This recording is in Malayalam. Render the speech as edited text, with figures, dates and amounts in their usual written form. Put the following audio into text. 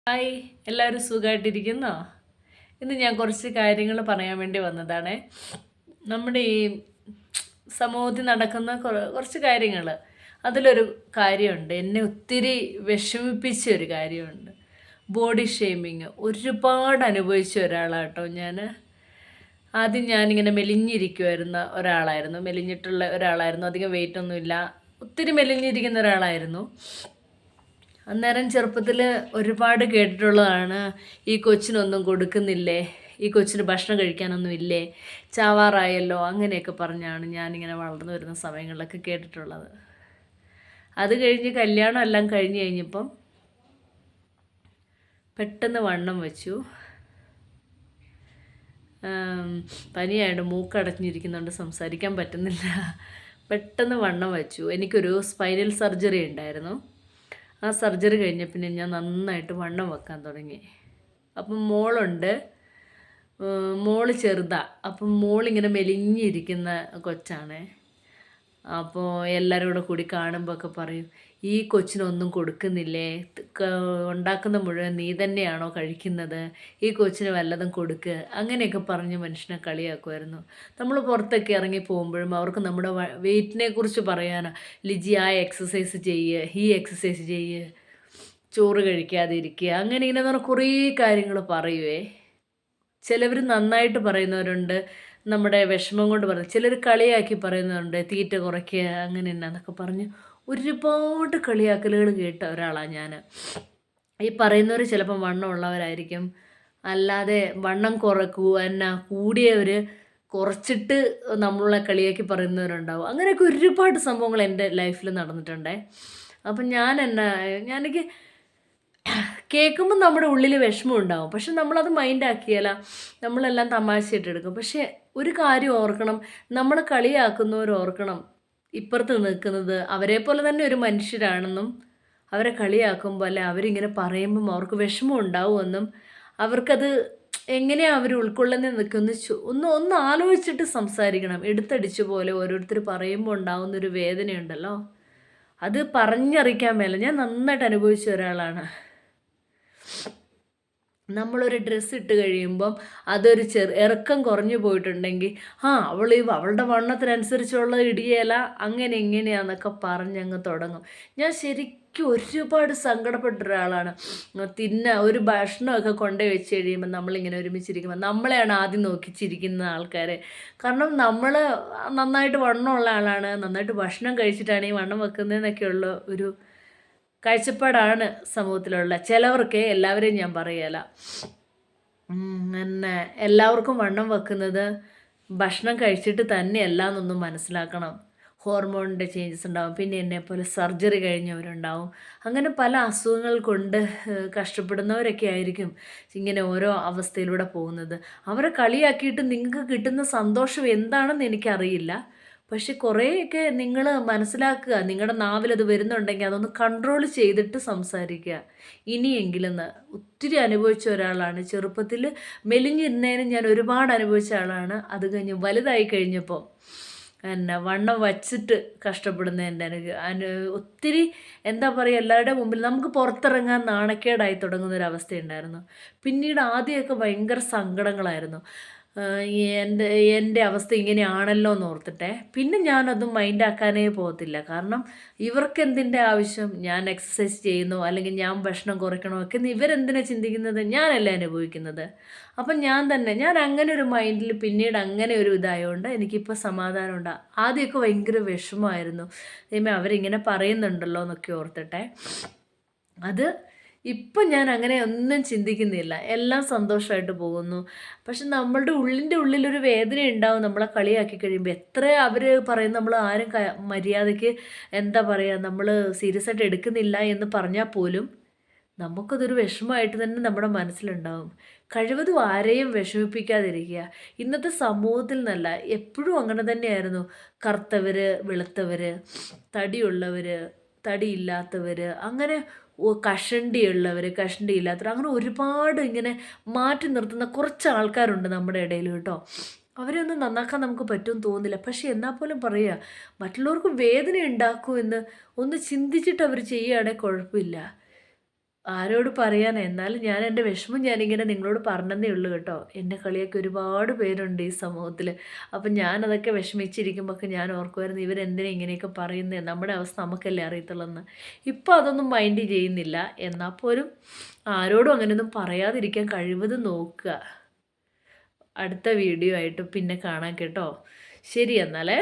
ഹായ്, എല്ലാവരും സുഖമായിട്ടിരിക്കുന്നോ? ഇന്ന് ഞാൻ കുറച്ച് കാര്യങ്ങൾ പറയാൻ വേണ്ടി വന്നതാണ്. നമ്മുടെ ഈ സമൂഹത്തിൽ നടക്കുന്ന കുറച്ച് കാര്യങ്ങൾ, അതിലൊരു കാര്യമുണ്ട്, എന്നെ ഒത്തിരി വിഷമിപ്പിച്ച ഒരു കാര്യമുണ്ട്. ബോഡി ഷേമിങ് ഒരുപാട് അനുഭവിച്ച ഒരാളാട്ടോ ഞാൻ. ആദ്യം ഞാനിങ്ങനെ മെലിഞ്ഞിരിക്കുമായിരുന്ന ഒരാളായിരുന്നു, മെലിഞ്ഞിട്ടുള്ള ഒരാളായിരുന്നു, അധികം വെയിറ്റ് ഒന്നുമില്ല, ഒത്തിരി മെലിഞ്ഞിരിക്കുന്ന ഒരാളായിരുന്നു. അന്നേരം ചെറുപ്പത്തിൽ ഒരുപാട് കേട്ടിട്ടുള്ളതാണ്, ഈ കൊച്ചിനൊന്നും കൊടുക്കുന്നില്ലേ, ഈ കൊച്ചിന് ഭക്ഷണം കഴിക്കാനൊന്നും ഇല്ലേ, ചാവാറായല്ലോ, അങ്ങനെയൊക്കെ പറഞ്ഞാണ് ഞാനിങ്ങനെ വളർന്നു വരുന്ന സമയങ്ങളിലൊക്കെ കേട്ടിട്ടുള്ളത്. അത് കഴിഞ്ഞ് കല്യാണം എല്ലാം കഴിഞ്ഞ് കഴിഞ്ഞപ്പം പെട്ടെന്ന് വണ്ണം വെച്ചു. പനിയായിട്ട് മൂക്കടഞ്ഞിരിക്കുന്നുണ്ട്, സംസാരിക്കാൻ പറ്റുന്നില്ല. പെട്ടെന്ന് വണ്ണം വെച്ചു. എനിക്കൊരു സ്പൈനൽ സർജറി ഉണ്ടായിരുന്നു. ആ സർജറി കഴിഞ്ഞ പിന്നെ ഞാൻ നന്നായിട്ട് വണ്ണം വെക്കാൻ തുടങ്ങി. അപ്പം മോളുണ്ട്, മോള് ചെറുതാണ്. അപ്പം മോളിങ്ങനെ മെലിഞ്ഞിരിക്കുന്ന കൊച്ചാണ്. അപ്പോൾ എല്ലാവരും കൂടെ കൂടി കാണുമ്പോൾ ഒക്കെ പറയും, ഈ കൊച്ചിനൊന്നും കൊടുക്കുന്നില്ലേ, ഉണ്ടാക്കുന്ന മുഴുവൻ നീ തന്നെയാണോ കഴിക്കുന്നത്, ഈ കൊച്ചിന് വല്ലതും കൊടുക്ക്, അങ്ങനെയൊക്കെ പറഞ്ഞ് മനുഷ്യനെ കളിയാക്കുമായിരുന്നു. നമ്മൾ പുറത്തൊക്കെ ഇറങ്ങി പോകുമ്പോഴും അവർക്ക് നമ്മുടെ വെയിറ്റിനെ കുറിച്ച് പറയാനാ, ലിജി ആ എക്സസൈസ് ചെയ്യുക, ഈ എക്സസൈസ് ചെയ്യുക, ചോറ് കഴിക്കാതെ ഇരിക്കുക, അങ്ങനെ ഇങ്ങനെ പറഞ്ഞാൽ കുറേ കാര്യങ്ങൾ പറയുവേ. ചിലവർ നന്നായിട്ട് പറയുന്നവരുണ്ട്, നമ്മുടെ വിഷമം കൊണ്ട് പറയും. ചിലർ കളിയാക്കി പറയുന്നവരുണ്ട്, തീറ്റ കുറയ്ക്കുക അങ്ങനെ എന്നൊക്കെ പറഞ്ഞ് ഒരുപാട് കളിയാക്കലുകൾ കേട്ട ഒരാളാണ് ഞാൻ. ഈ പറയുന്നവർ ചിലപ്പം വണ്ണം ഉള്ളവരായിരിക്കും, അല്ലാതെ വണ്ണം എന്നാ കൂടിയവർ കുറച്ചിട്ട് നമ്മളെ കളിയാക്കി പറയുന്നവരുണ്ടാവും. അങ്ങനെയൊക്കെ ഒരുപാട് സംഭവങ്ങൾ എൻ്റെ ലൈഫിൽ നടന്നിട്ടുണ്ടേ. അപ്പം ഞാനെനിക്ക് കേൾക്കുമ്പോൾ നമ്മുടെ ഉള്ളിൽ വിഷമം ഉണ്ടാവും, പക്ഷെ നമ്മളത് മൈൻഡാക്കിയാല, നമ്മളെല്ലാം തമാശയായിട്ടെടുക്കും. പക്ഷേ ഒരു കാര്യം ഓർക്കണം, നമ്മളെ കളിയാക്കുന്നവർ ഓർക്കണം, ഇപ്പുറത്ത് നിൽക്കുന്നത് അവരെ പോലെ തന്നെ ഒരു മനുഷ്യരാണെന്നും, അവരെ കളിയാക്കുമ്പോൾ അല്ലെ അവരിങ്ങനെ പറയുമ്പം അവർക്ക് വിഷമം ഉണ്ടാവുമെന്നും, അവർക്കത് എങ്ങനെയാണ് അവർ ഉൾക്കൊള്ളുന്നത് എന്നൊക്കെ ഒന്ന് ആലോചിച്ചിട്ട് സംസാരിക്കണം. എടുത്തടിച്ച പോലെ ഓരോരുത്തർ പറയുമ്പോൾ ഉണ്ടാകുന്നൊരു വേദനയുണ്ടല്ലോ, അത് പറഞ്ഞറിയിക്കാൻ മേല. ഞാൻ നന്നായിട്ട് അനുഭവിച്ച ഒരാളാണ്. നമ്മളൊരു ഡ്രസ്സ് ഇട്ട് കഴിയുമ്പം അതൊരു ഇറക്കം കുറഞ്ഞു പോയിട്ടുണ്ടെങ്കിൽ, അവളുടെ വണ്ണത്തിനനുസരിച്ചുള്ള ഇടിയേല, അങ്ങനെ ഇങ്ങനെയാന്നൊക്കെ പറഞ്ഞങ്ങ് തുടങ്ങും. ഞാൻ ശരിക്കും ഒരുപാട് സങ്കടപ്പെട്ട ഒരാളാണ്. ഒരു ഭക്ഷണമൊക്കെ കൊണ്ടുപോയി വെച്ച് കഴിയുമ്പോൾ നമ്മളിങ്ങനെ ഒരുമിച്ചിരിക്കുമ്പോൾ നമ്മളെയാണ് ആദ്യം നോക്കി ചിരിക്കുന്ന ആൾക്കാരെ. കാരണം നമ്മൾ നന്നായിട്ട് വണ്ണമുള്ള ആളാണ്, നന്നായിട്ട് ഭക്ഷണം കഴിച്ചിട്ടാണ് ഈ വണ്ണം വെക്കുന്നതെന്നൊക്കെയുള്ള ഒരു കാഴ്ചപ്പാടാണ് സമൂഹത്തിലുള്ള ചിലവർക്ക്. എല്ലാവരെയും ഞാൻ പറയുകയില്ല. പിന്നെ എല്ലാവർക്കും വണ്ണം വെക്കുന്നത് ഭക്ഷണം കഴിച്ചിട്ട് തന്നെയല്ല എന്നൊന്നും മനസ്സിലാക്കണം. ഹോർമോണിൻ്റെ ചേഞ്ചസ് ഉണ്ടാവും, പിന്നെ എന്നെപ്പോലെ സർജറി കഴിഞ്ഞവരുണ്ടാവും, അങ്ങനെ പല അസുഖങ്ങൾ കൊണ്ട് കഷ്ടപ്പെടുന്നവരൊക്കെ ആയിരിക്കും ഇങ്ങനെ ഓരോ അവസ്ഥയിലൂടെ പോകുന്നത്. അവരെ കളിയാക്കിയിട്ട് നിങ്ങൾക്ക് കിട്ടുന്ന സന്തോഷം എന്താണെന്ന് എനിക്കറിയില്ല. പക്ഷെ കുറേയൊക്കെ നിങ്ങൾ മനസ്സിലാക്കുക, നിങ്ങളുടെ നാവിലത് വരുന്നുണ്ടെങ്കിൽ അതൊന്ന് കൺട്രോൾ ചെയ്തിട്ട് സംസാരിക്കുക ഇനിയെങ്കിലും. ഒത്തിരി അനുഭവിച്ച ഒരാളാണ്. ചെറുപ്പത്തിൽ മെലിഞ്ഞിരുന്നതിന് ഞാൻ ഒരുപാട് അനുഭവിച്ച ആളാണ്. അത് കഴിഞ്ഞ് വലുതായി കഴിഞ്ഞപ്പോൾ വണ്ണം വച്ചിട്ട് കഷ്ടപ്പെടുന്നതിൻ്റെ ഒത്തിരി എന്താ പറയുക, എല്ലാവരുടെ മുമ്പിൽ നമുക്ക് പുറത്തിറങ്ങാൻ നാണക്കേടായി തുടങ്ങുന്നൊരവസ്ഥയുണ്ടായിരുന്നു. പിന്നീട് ആദ്യമൊക്കെ ഭയങ്കര സങ്കടങ്ങളായിരുന്നു, എൻ്റെ അവസ്ഥ ഇങ്ങനെയാണല്ലോ എന്ന് ഓർത്തിട്ടെ. പിന്നെ ഞാനതും മൈൻഡാക്കാനേ പോകത്തില്ല. കാരണം ഇവർക്കെന്തിൻ്റെ ആവശ്യം, ഞാൻ എക്സസൈസ് ചെയ്യുന്നു അല്ലെങ്കിൽ ഞാൻ ഭക്ഷണം കുറയ്ക്കണോ ഒക്കെ ഇവരെന്തിനാണ് ചിന്തിക്കുന്നത്, ഞാനല്ലേ അനുഭവിക്കുന്നത്. അപ്പം ഞാൻ അങ്ങനെ ഒരു മൈൻഡിൽ പിന്നീട് അങ്ങനെ ഒരു ഇതായതുകൊണ്ട് എനിക്കിപ്പോൾ സമാധാനമുണ്ട്. ആദ്യമൊക്കെ ഭയങ്കര വിഷമമായിരുന്നു, അവരിങ്ങനെ പറയുന്നുണ്ടല്ലോ എന്നൊക്കെ ഓർത്തിട്ടെ. അത് ഇപ്പം ഞാൻ അങ്ങനെ ഒന്നും ചിന്തിക്കുന്നില്ല, എല്ലാം സന്തോഷമായിട്ട് പോകുന്നു. പക്ഷെ നമ്മളുടെ ഉള്ളിലൊരു വേദന ഉണ്ടാവും നമ്മളെ കളിയാക്കി കഴിയുമ്പോൾ. എത്ര അവർ പറയും, നമ്മൾ ആരും മര്യാദയ്ക്ക് എന്താ പറയുക, നമ്മൾ സീരിയസ് ആയിട്ട് എടുക്കുന്നില്ല എന്ന് പറഞ്ഞാൽ പോലും നമുക്കതൊരു വിഷമമായിട്ട് തന്നെ നമ്മുടെ മനസ്സിലുണ്ടാവും. കഴിവതും ആരെയും വിഷമിപ്പിക്കാതിരിക്കുക. ഇന്നത്തെ സമൂഹത്തിൽ നിന്നല്ല, എപ്പോഴും അങ്ങനെ തന്നെയായിരുന്നു. കറുത്തവർ, വെളുത്തവർ, തടിയുള്ളവർ, തടിയില്ലാത്തവർ, അങ്ങനെ കഷണ്ടിയുള്ളവർ, കഷണ്ടിയില്ലാത്തവർ, അങ്ങനെ ഒരുപാട് ഇങ്ങനെ മാറ്റി നിർത്തുന്ന കുറച്ച് ആൾക്കാരുണ്ട് നമ്മുടെ ഇടയിൽ കേട്ടോ. അവരെയൊന്നും നന്നാക്കാൻ നമുക്ക് പറ്റുമെന്ന് തോന്നുന്നില്ല. പക്ഷേ എന്നാൽ പോലും പറയുക, മറ്റുള്ളവർക്ക് വേദന ഉണ്ടാക്കുമെന്ന് ഒന്ന് ചിന്തിച്ചിട്ട് അവർ ചെയ്യുകയാണെങ്കിൽ കുഴപ്പമില്ല. ആരോട് പറയാനാ? എന്നാലും ഞാൻ എൻ്റെ വിഷമം ഞാനിങ്ങനെ നിങ്ങളോട് പറഞ്ഞതേ ഉള്ളൂ കേട്ടോ. എന്നെ കളിയാക്കിയ ഒരുപാട് പേരുണ്ട് ഈ സമൂഹത്തില്. അപ്പം ഞാനതൊക്കെ വിഷമിച്ചിരിക്കുമ്പൊക്കെ ഞാൻ ഓർക്കുമായിരുന്നു ഇവരെന്തിനാ ഇങ്ങനെയൊക്കെ പറയുന്നേ? നമ്മുടെ അവസ്ഥ നമുക്കല്ലേ അറിയത്തുള്ളൂന്ന്. ഇപ്പം അതൊന്നും മൈൻഡ് ചെയ്യുന്നില്ല. എന്നാൽ പോലും ആരോടും അങ്ങനെയൊന്നും പറയാതിരിക്കാൻ കഴിവതും നോക്കുക. അടുത്ത വീഡിയോ ആയിട്ട് പിന്നെ കാണാം കേട്ടോ. ശരി എന്നാലേ.